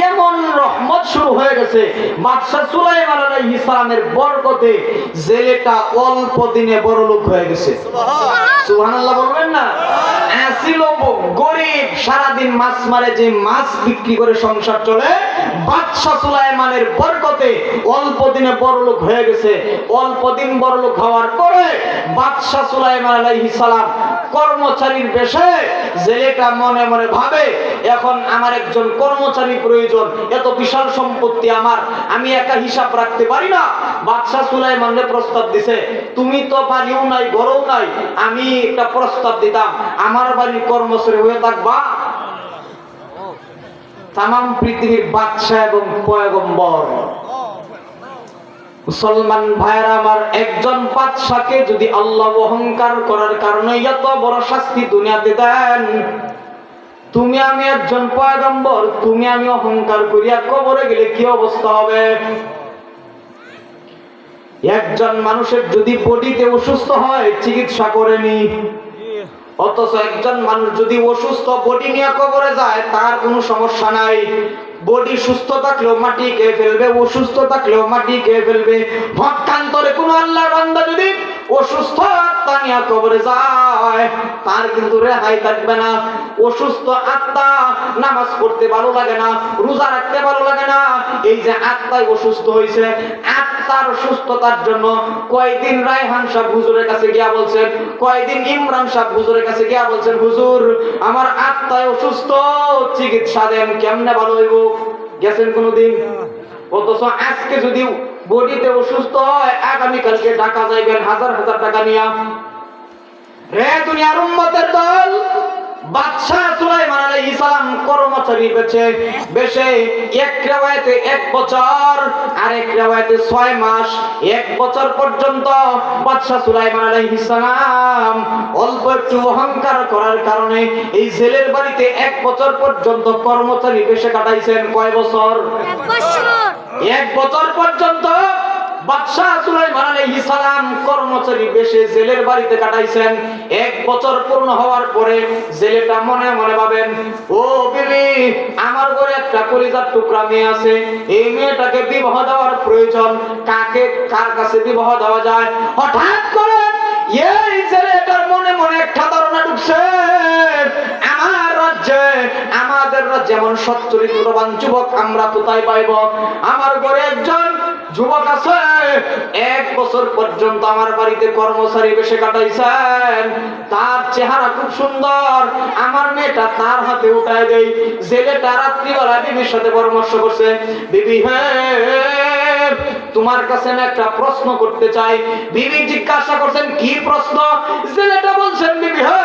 এমন রহমত শুরু হয়ে গেছে বাদশাহ সুলাইমান আলাইহিস সালামের বরকতে জেলেটা অল্প দিনে বড়লোক হয়ে গেছে। সুবহানাল্লাহ বলবেন না? ছিল গরিব, সারাদিন মাছ মারে, যে মাছ বিক্রি করে সংসার চলে, বাদশাহ সুলাইমানের বরকতে অল্প দিনে বড়লোক হয়ে গেছে। অল্প দিন বড়লোক হওয়ার পরে বাদশাহ সুলাইমান আলাইহিস সালাম কর্মচারীর বেশে, জেলেটা মনে মনে ভাবে এখন আমার একজন কর্মচারী প্রয়োজন, এত বিশাল সম্পত্তি আমার, আমি একা হিসাব রাখতে পারি না। বাদশাহ সুলাইমানকে প্রস্তাব দিছে, তুমি তো বাড়িও নাই ঘরও নাই, আমি একটা প্রস্তাব দিতাম, আমার বাড়ির কর্মচারী হয়ে থাকবা। তামাম পৃথিবীর বাদশাহ এবং পয়গম্বর। মুসলমান ভাইরা আমার, একজন বাদশাকে যদি আল্লাহ অহংকার করার কারণে এত বড় শাস্তি দুনিয়াতে দেন, তুমি আমি একজন পয়গম্বর, তুমি আমি অহংকার করিয়া কবরে গেলে কি অবস্থা হবে? একজন মানুষের যদি বডিতে অসুস্থ হয় চিকিৎসা করেনি, অথচ একজন মানুষ যদি অসুস্থ বডি নিয়ে কবরে যায় তার কোনো সমস্যা নাই। বডি সুস্থ থাকলেও মাটি খেয়ে ফেলবে, অসুস্থ থাকলেও মাটি খেয়ে ফেলবে। পক্ষান্তরে কোন আল্লাহর বান্দা যদি অসুস্থ আত্মা নিয়ে কবরে যায় তার কিন্তু রেহাই থাকবে না। অসুস্থ আত্মা নামাজ পড়তে ভালো লাগে না, রোজা রাখতে ভালো লাগে না। এই যে আত্মায় অসুস্থ হয়েছে, আত্মার সুস্থতার জন্য কয়দিন রায়হান সাহেব হুজুরের কাছে গিয়া বলছেন, কয়দিন ইমরান সাহেব হুজুরের কাছে গিয়া বলছেন, হুজুর আমার আত্মায় অসুস্থ, চিকিৎসা দেন, কেমনে ভালো হইব? গেছেন কোনদিন? অথচ আজকে যদি বডিতে অসুস্থ হয়, আগামীকালকে ঢাকা যাইবেন হাজার হাজার টাকা নিয়া। রে দুনিয়ার উম্মতের দল, বাদশাহ সুলাইমান আলাইহিস সালাম কর্মচারী বেশে এক রিওয়ায়াতে 1 বছর আর এক রিওয়ায়াতে 6 মাস, 1 বছর পর্যন্ত বাদশাহ সুলাইমান আলাইহিস সালাম অল্প একটু অহংকার করার কারণে এই জেলের বাড়িতে 1 বছর পর্যন্ত কর্মচারী বেশে কাটাইছেন। কয় বছর?
1 বছর।
1 বছর পর্যন্ত বাদশাহ সুলাইমান আলাইহিস সালাম কর্মচারী বেশে জেলের বাড়িতে কাটাইছেন। 1 বছর পূর্ণ হওয়ার পরে জেলেটা মনে মনে ভাবেন, ও বিবি, আমার ঘরে একটা কলিজার টুকরা মেয়ে আছে, এই মেয়েটাকে বিবাহ দেওয়ার প্রয়োজন, কার কাছে বিবাহ দেওয়া যায়? হঠাৎ করে এই ছেলেটার মনে মনে একটা ধারণা ঢুকছে, আমার রাজ্যে, আমাদের রাজ্যে যেমন সচ্চরিত্রবান যুবক আমরা কোথায় পাইব? আমার ঘরে একজন যুবক আছে, 1 বছর পর্যন্ত আমার বাড়িতে কর্মচারী বেশে কাটাইছেন, তার চেহারা খুব সুন্দর, আমার মেয়েটা তার হাতে উঠায় দেই। জেলেটা রাত্রিবেলা বিবির সাথে পরামর্শ করছে, বিবি হে, তোমার কাছে আমি একটা প্রশ্ন করতে চাই। বিবি জিজ্ঞাসা করছেন, কি প্রশ্ন? জেলেটা বলছেন, বিবি হে,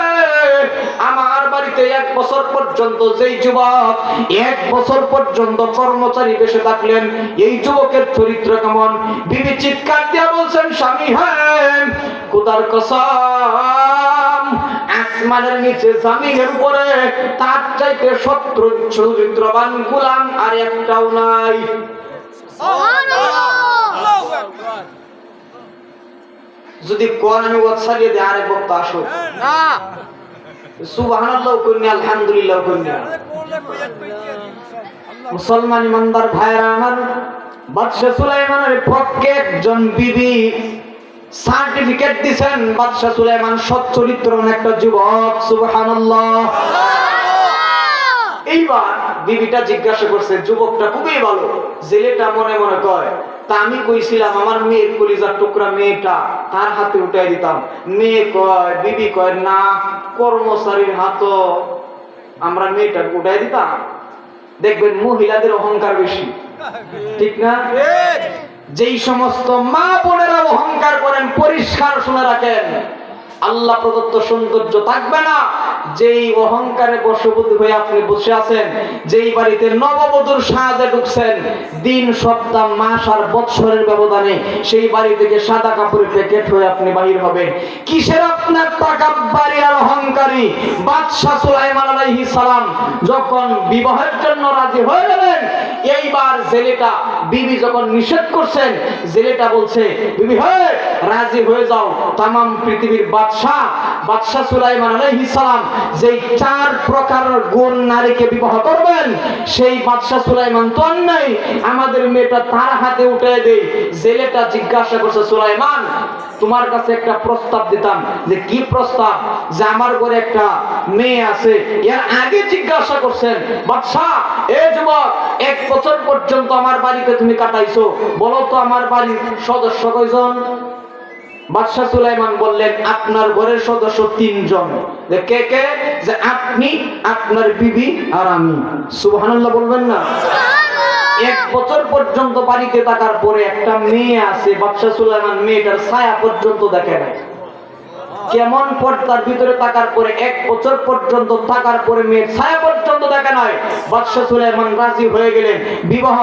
আমার বাড়িতে 1 বছর পর্যন্ত যেই যুবক 1 বছর পর্যন্ত কর্মচারী বেশে থাকলেন, এই যুবকের চরিত্র কেমন? বিবি চিৎকার দিয়ে বলছেন, স্বামী হ্যাঁ, খোদার কসম, আসমানের নিচে জমিনের উপরে তার চাইতে চরিত্রবান গোলাম আর একটাও নাই। যদি কোন আমি ওয়াটসাপে দিয়ে আরেক বক্তা আসো না, সুবহানাল্লাহ কইনি, আলহামদুলিল্লাহ কইনি। মুসলমান ইমানদার ভাইরা আমার, বাদশাহ সুলাইমানের পক্ষে একজন বিবি সার্টিফিকেট দিবেন বাদশাহ সুলাইমান সচ্চরিত্র একটা যুবক। সুবহানাল্লাহ। এইবার বিবিটা জিজ্ঞাসা করছে, যুবকটা খুবই ভালো। ছেলেটা মনে মনে কয়, তা আমি কইছিলাম আমার মেয়ের কলিজার টুকরা মেয়েটা তার হাতে উঠাই দিতাম। মেয়ে কয়, বিবি কয়, না, কর্মচারীর হাত আমরা মেয়েটা উঠাই দিতাম। দেখবেন মহিলাদের অহংকার বেশি, ঠিক না? যেই সমস্ত মা বোনেরা অহংকার করেন, পরিষ্কার শুনে রাখেন, আল্লাহ প্রদত্ত সৌন্দর্য থাকবে না। যেই অহংকারে বশবর্তী হয়ে আপনি বসে আছেন, যেই বাড়িতে নববধূর সাজে ঢুকছেন, দিন সপ্তাহ মাস আর বৎসরের ব্যবধানে সেই বাড়ি থেকে সাদা কাপড়ের প্যাকেট হয়ে আপনি বাহির হবেন। কিসের আপনার তাকাব্বুরি আর অহংকারী? বাদশাহ সুলাইমান আলাইহিস সালাম যখন বিবাহের জন্য রাজি হয়ে গেলেন, এইবার ছেলেটা বিবি যখন নিষেধ করছেন, ছেলেটা বলছে, বিবি হয়ে রাজি হয়ে যাও। তামাম পৃথিবীর বাদশাহ সুলাইমান আলাইহিস সালাম যেই 4 প্রকার গুণ নারীকে বিবাহ করবেন, সেই বাদশাহ সুলাইমান তো নাই, আমাদের মেয়েটা তার হাতে উঠে দেই। ছেলেটা জিজ্ঞাসা করছে, সুলাইমান, তোমার কাছে একটা প্রস্তাব দিতাম। যে কি প্রস্তাব? যে আমার ঘরে একটা মেয়ে আছে। এর আগে জিজ্ঞাসা করছেন, বাদশাহ, এ যুবক, 1 বছর পর্যন্ত আমার বাড়িতে তুমি কাটাইছো, বলো তো আমার বাড়ির সদস্য কয়জন? বাদশাহ সুলাইমান বললেন, আপনার ঘরের সদস্য 3 জন। কে কে? যে আপনি, আপনার বিবি আর আমি। সুবহানাল্লাহ বলবেন না? 1 বছর পর্যন্ত বাড়িতে থাকার পরে একটা মেয়ে আছে, বাদশাহ সুলাইমান মেয়েটার ছায়া পর্যন্ত দেখে নাই। কেমন পর্দার ভিতরে থাকার পরে 1 বছর পর্যন্ত থাকার পরে মেয়ের ছায়া পর্যন্ত দেখে নাই। বাদশাহ সুলাইমান রাজি হয়ে গেলেন বিবাহ।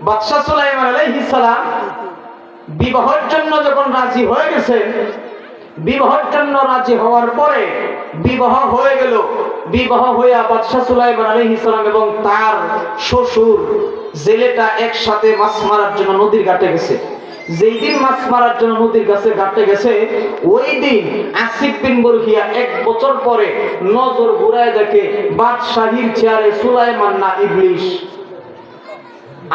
বাদশাহ সুলাইমান আলাইহিস সালাম বিবাহের জন্য যখন রাজি হয়ে গেছেন, বিবাহের জন্য রাজি হওয়ার পরে বিবাহ হয়ে গেল। বিবাহ হইয়া বাদশাহ সুলাইমান আলাইহিস সালাম এবং তার শ্বশুর জেলেটা একসাথে মাছ মারার জন্য নদীর ঘাটে গেছে। যেই দিন মাছ মারার জন্য নদীর ঘাটে গেছে, ওই দিন আসিফ বিন বরখিয়া 1 বছর পরে নজর ঘুরায় দেখে বাদশাহীর চেয়ারে সুলাইমান না ইবলিশ।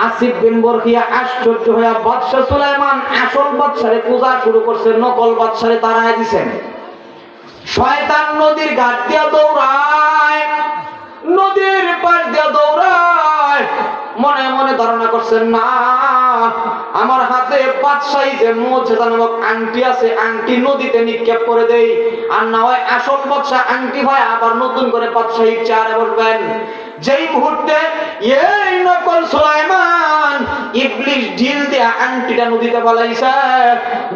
আসিফ বিন বরখিয়া আশ্চর্য হয়ে বাদশাহ সুলাইমান আসল বাদশারে পূজা শুরু করছে, নকল বাদশারে তাড়ায় দিয়েছেন। শয়তান নদীর ঘাট দিয়া দৌড়ায়, নদীর পার দিয়া দৌড়ায়। মনে মনে ধারণা করছেন, না, আমার হাতে বাদশাহী যে মুজিজা নামক আংটি আছে, আংটি নদীতে নিক্ষেপ করে দেই, আর না হয় আসল বাদশাহ আংটি হয় আবার নতুন করে বাদশাহীর চেয়ারে বসবেন। যেই মুহূর্তে এই নকল সুলাইমান ইবলিশ ঢিল দিয়ে আংটিটা নদীতে ফেলাইছে,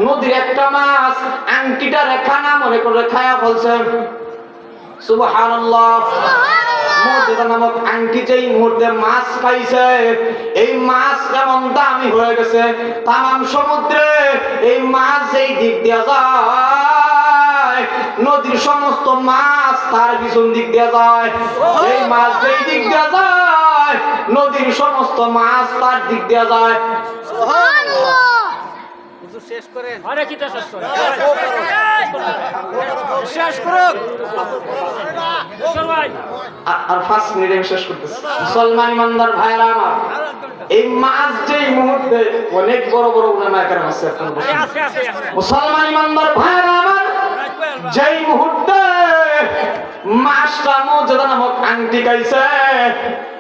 নদীর একটা মাছ আংটিটা খানা মনে করে খায়া ফেলছে। সুবহানাল্লাহ। মুজিজা নামক আংটি যেই মুহূর্তে মাছ খাইছে, এই মাছ কেমন দামি হয়ে গেছে, তামাম সমুদ্রে এই মাছ যেই দিক দিয়ে যায়, নদীর সমস্ত মাছ তার পিছন দিক দিয়ে যায়। এই মাছ যেই দিক দিয়ে যায়, নদীর সমস্ত মাছ তার দিক দিয়ে যায়।
সুবহানাল্লাহ।
শেষ করেন। আরে কিটা শেষ করেন। শেষ করুন। ভাই
আর 5 মিনিটে শেষ করতেছি। মুসলমান ইমানদার ভাইরা আমার, এই মাছ যেই মুহূর্তে অনেক বড় বড় উলামা একরাম আছে, মুসলমান ইমানদার ভাইরা আমার, যেই মুহূর্তে মাছটা মুজিজা নামক আংটি খাইছে,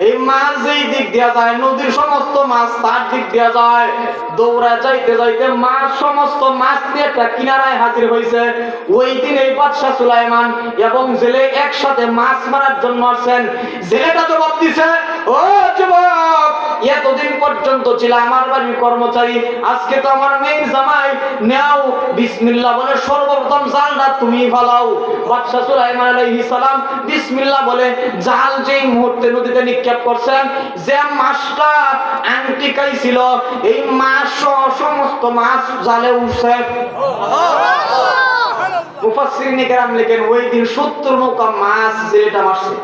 এই মাছ যেই দিক দিয়া যায়, নদীর সমস্ত মাছ তার দিক দিয়া যায়। দৌড়া যাইতে যাইতে মাছ সমস্ত মাছ দিয়ে একটা কিনারায় হাজির হয়েছে। ওই দিন এই বাদশাহ সুলাইমান এবং জেলে একসাথে মাছ মারার জন্য আসছেন। জেলেটা জবাব দিছে, ও যুবক, এতদিন পর্যন্ত ছিল আমার বাড়ির কর্মচারী, আজকে তো আমার মেয়ের জামাই, নেও বিসমিল্লাহ বলে সর্বপ্রথম জালটা তুমি ফালাও। বাদশাহ সুলাইমান আলাইহিস সালাম বিসমিল্লাহ বলে জাল যেই মুহূর্তে নদীতে নিক্ষেপ করছেন, যে মাছটা আংটি খাইছিল, এই মাছ সমস্ত মাছ জালে উঠছে। মুফাসসিরিন কেরাম লেখেন, ওই দিন 70 নৌকা মাছ জেলেটা মারছে।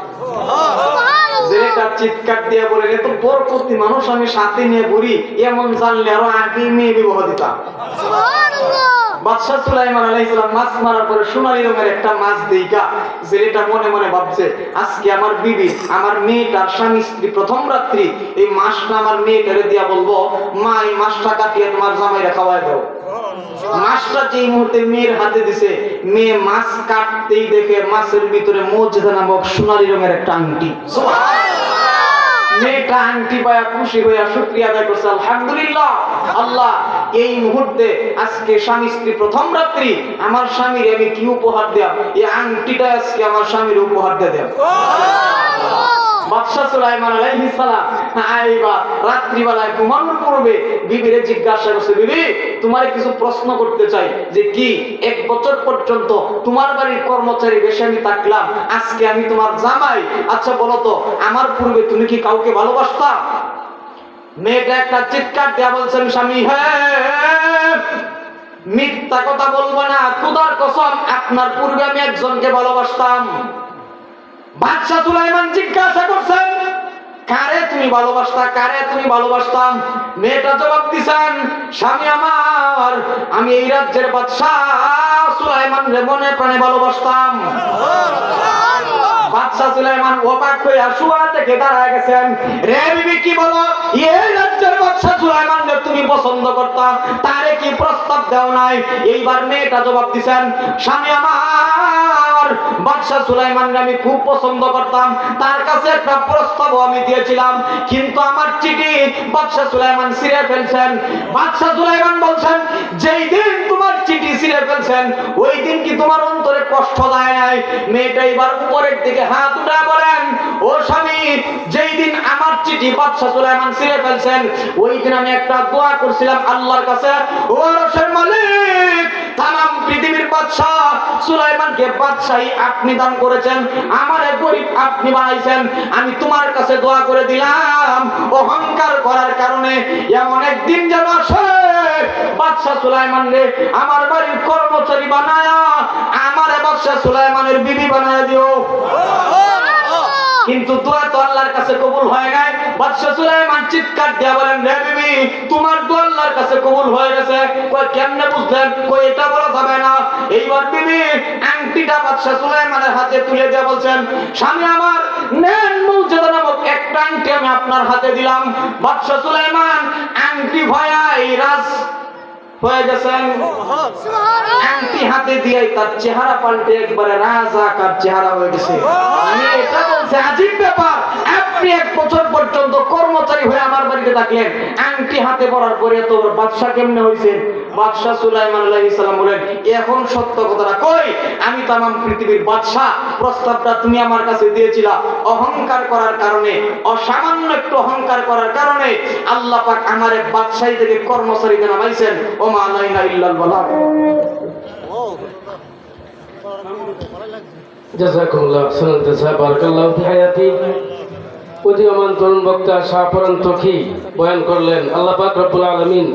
জেলেটা চিৎকার দিয়ে বলে, এত বরকতি মানুষ আমি সাথে নিয়ে ঘুরি, এমন জানলে আরো আগে মেয়ে বিবাহ দিতাম।
সুবহানাল্লাহ।
বাদশাহ সুলাইমান আলাইহিস সালাম মাছ মারার পরে সোনালী রঙের একটা মাছ দেইগা ছেলেটা মনে মনে ভাবছে আজকে আমার বিবি আমার মেয়েটার স্বামী স্ত্রী প্রথম রাত্রি এই মাছটা আমার মেয়েটারে দিয়া বলবো মা এই মাছটা কাটিয়ে তোমার জামাইরা খাওয়ায় দাও। মাছটা যেই মুহূর্তে মেয়ের হাতে দিছে মেয়ে মাছ কাটতেই দেখে মাছের ভিতরে মৌজেদা নামক সোনালী রঙের একটা আংটি। মেয়েটা আংটি পায়া খুশি হইয়া শুকরিয়া আদায় করছে, আলহামদুলিল্লাহ আল্লাহ এই মুহূর্তে আজকে স্বামী স্ত্রী প্রথম রাত্রি আমার স্বামীর আমি কি উপহার দেব, এই আংটিটা আজকে আমার স্বামীর উপহার দিয়ে দেব। বাদশাহ সুলাইমান আলাইহিস সালাম আইবা রাত্রিবেলায় ঘুমানোর পূর্বে বিবিরে জিজ্ঞাসা করছে, বিবি তোমারে কিছু প্রশ্ন করতে চাই, যে কি 1 বছর পর্যন্ত তোমার বাড়ির কর্মচারী বেশে আমি থাকলাম, আজকে আমি তোমার জামাই, আচ্ছা বলো তো আমার পূর্বে তুমি কি কাউকে ভালোবাসতা? মেয়েটা একটা চিৎকার দেয়া বলছেন, স্বামী হ্যাঁ মিথ্যা কথা বলবো না, খোদার কসম আপনার পূর্বে আমি একজনকে ভালোবাসতাম। বাদশাহ সুলাইমান জিজ্ঞাসা করছেন, কারে তুমি ভালোবাসতা, কারে তুমি ভালোবাসতাম? মেয়েটা জবাব দিছেন, স্বামী আমার আমি এই রাজ্যের বাদশাহ সুলাইমান রে মনে প্রাণে ভালোবাসতাম। বাদশাহ সুলাইমান অবাক হয়ে শুয়া থেকে দাঁড়ায় গেছেন, রে বিবি কি বলো, এই রাজ্যের বাদশাহ সুলাইমান রে তুমি পছন্দ করতাম, তারে কি প্রস্তাব দাও নাই? এইবার মেয়েটা জবাব দিছেন, স্বামী আমার বাদশাহ সুলাইমান রে আমি খুব পছন্দ করতাম, তার কাছে একটা প্রস্তাবও আমি দিয়েছিলাম, কিন্তু আমার চিঠি বাদশাহ সুলাইমান ছিঁড়ে ফেলছেন। বাদশাহ সুলাইমান বলছেন, যেই দিন তোমার চিঠি ছিঁড়ে ফেলছেন ওই দিন কি তোমার অন্তরে কষ্ট যায় নাই? মেয়েটা এবার উপরের দিকে হাত উঠা বলেন, ও স্বামী যেই দিন আমার চিঠি বাদশাহ সুলাইমান ছিঁড়ে ফেলছেন ওই দিন আমি একটা দোয়া করছিলাম আল্লাহর কাছে, ও আরশের মালিক তামাম পৃথিবীর বাদশাহ সুলাইমানকে বাদশাহী আপনি দান করেছেন, আমারে গরীব আপনি বানাইছেন, আমি তোমার কাছে দোয়া করে দিলাম অহংকার করার কারণে এমন একদিন যেন আসে বাদশাহ সুলাইমান রে আমার বাড়ির কর্মচারী বানায়া আমারে বাদশাহ সুলাইমানের বিবি বানায়া দিও। কিন্তু দোয়া তো আল্লাহর কাছে কবুল হয় নাই। বাদশা সুলাইমান চিৎকার দিয়া বলেন, রে বিবি তোমার দোয়া আল্লাহর কাছে কবুল হয়ে গেছে। কই কেমনে বুঝলেন? কই এটা বলা যাবে না। এইবার বিবি আংটিটা বাদশা সুলাইমানের হাতে তুলে দিয়ে বলছেন, স্বামী আমার নেন মৌজাদা নামক একটা আংটি আমি আপনার হাতে দিলাম। বাদশা সুলাইমান আংটি ভয়াই রাজ হয়ে গেছেন, আংটি হাতে দিয়ে তার চেহারা পাল্টে একবারে রাজাকার চেহারা হয়ে গেছে। আমি এটা বলছি আজীব ব্যাপার, আপনি 1 বছর পর্যন্ত কর্মচারী হয়ে আমার বাড়িতে থাকলেন, আংটি হাতে পরার পরে তো বাদশা কেমনে হয়েছে? বাদশা সুলাইমান আলাইহিস সালাম বলেন, এখন সত্য কথাটা কই, আমি তামাম পৃথিবীর বাদশা, প্রস্তাবটা তুমি আমার কাছে দিয়েছিলা, অহংকার করার কারণে, অসামান্য একটু অহংকার করার কারণে আল্লাহ পাক আমারে বাদশাহী থেকে কর্মচারীতে নামাইছেন। ও মা আলাইনা ইল্লাল বালাগ।
জাযাকুমুল্লাহ খাইরান জাযা, বারাকাল্লাহু ফি হায়াতি। উদীয়মান তরুণ বক্তা শাহপরান তকি বয়ান করলেন। আল্লাহ পাক রব্বুল আলামিন